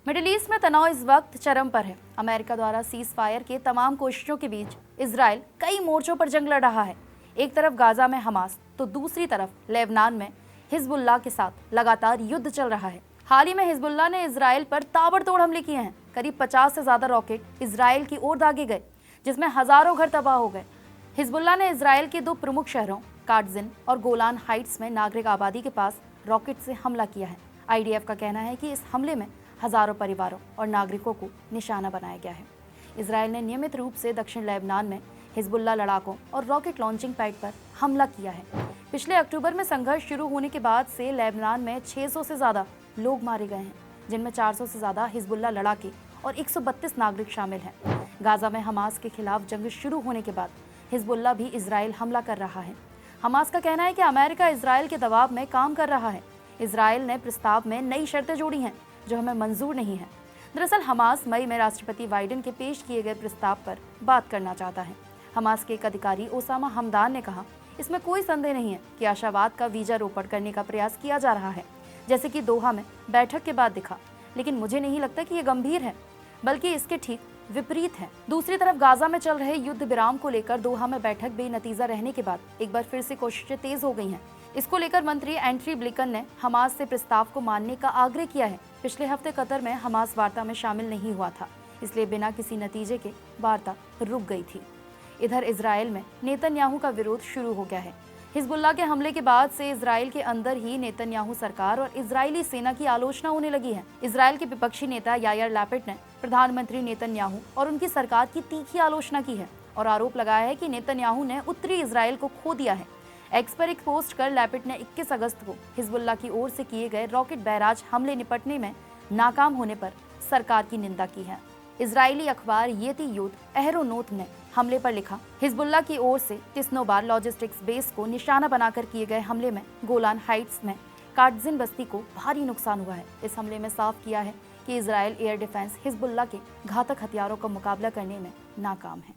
Middle east में तनाव इस वक्त चरम पर है। अमेरिका द्वारा सीज फायर के तमाम कोशिशों के बीच इजराइल कई मोर्चों पर जंग लड़ रहा है। एक तरफ गाजा में हमास तो दूसरी तरफ लेबनान में हिजबुल्लाह के साथ लगातार युद्ध चल रहा है। हाल ही में हिजबुल्लाह ने इजराइल पर ताबड़तोड़ हमले किए हैं। करीब 50 से ज्यादा रॉकेट इजराइल की ओर दागे गए, जिसमें हजारों घर तबाह हो गए। हिजबुल्लाह ने इजराइल के दो प्रमुख शहरों काटजिन और गोलान हाइट्स में नागरिक आबादी के पास रॉकेट से हमला किया है। IDF का कहना है कि इस हमले में हजारों परिवारों और नागरिकों को निशाना बनाया गया है। इजराइल ने नियमित रूप से दक्षिण लेबनान में हिजबुल्लाह लड़ाकों और रॉकेट लॉन्चिंग पैड पर हमला किया है। पिछले अक्टूबर में संघर्ष शुरू होने के बाद से लेबनान में 600 से ज्यादा लोग मारे गए हैं, जिनमें 400 से ज्यादा हिजबुल्लाह लड़ाके और 132 नागरिक शामिल हैं। गाजा में हमास के खिलाफ जंग शुरू होने के बाद हिजबुल्लाह भी इजराइल हमला कर रहा है। हमास का कहना है कि अमेरिका इजराइल के दबाव में काम कर रहा है। इजराइल ने प्रस्ताव में नई शर्तें जोड़ी हैं जो हमें मंजूर नहीं है। दरअसल हमास मई में राष्ट्रपति बाइडेन के पेश किए गए प्रस्ताव पर बात करना चाहता है। हमास के एक अधिकारी ओसामा हमदान ने कहा, इसमें कोई संदेह नहीं है कि आशावाद का वीजा रोपण करने का प्रयास किया जा रहा है, जैसे कि दोहा में बैठक के बाद दिखा, लेकिन मुझे नहीं लगता कि ये गंभीर है, बल्कि इसके ठीक विपरीत है। दूसरी तरफ गाजा में चल रहे युद्ध विराम को लेकर दोहा में बैठक बेनतीजा रहने के बाद एक बार फिर से कोशिशें तेज हो गई हैं। इसको लेकर मंत्री एंट्री ब्लिकन ने हमास से प्रस्ताव को मानने का आग्रह किया है। पिछले हफ्ते कतर में हमास वार्ता में शामिल नहीं हुआ था, इसलिए बिना किसी नतीजे के वार्ता रुक गई थी। इधर इजराइल में नेतन्याहू का विरोध शुरू हो गया है। हिजबुल्लाह के हमले के बाद से इजराइल के अंदर ही नेतन्याहू सरकार और इजरायली सेना की आलोचना होने लगी है। इजराइल के विपक्षी नेता यायर लैपिड ने प्रधानमंत्री नेतन्याहू और उनकी सरकार की तीखी आलोचना की है और आरोप लगाया है कि नेतन्याहू ने उत्तरी इजराइल को खो दिया है। एक्स पर एक पोस्ट कर लैपिड ने 21 अगस्त को हिजबुल्लाह की ओर से किए गए रॉकेट बैराज हमले निपटने में नाकाम होने पर सरकार की निंदा की है। इजरायली अखबार येदियोत अहरोनोत ने हमले पर लिखा, हिजबुल्लाह की ओर से तिस्नोबार लॉजिस्टिक्स बेस को निशाना बनाकर किए गए हमले में गोलान हाइट्स में काटजिन बस्ती को भारी नुकसान हुआ है। इस हमले में साफ किया है कि इजराइल एयर डिफेंस हिजबुल्लाह के घातक हथियारों का मुकाबला करने में नाकाम है।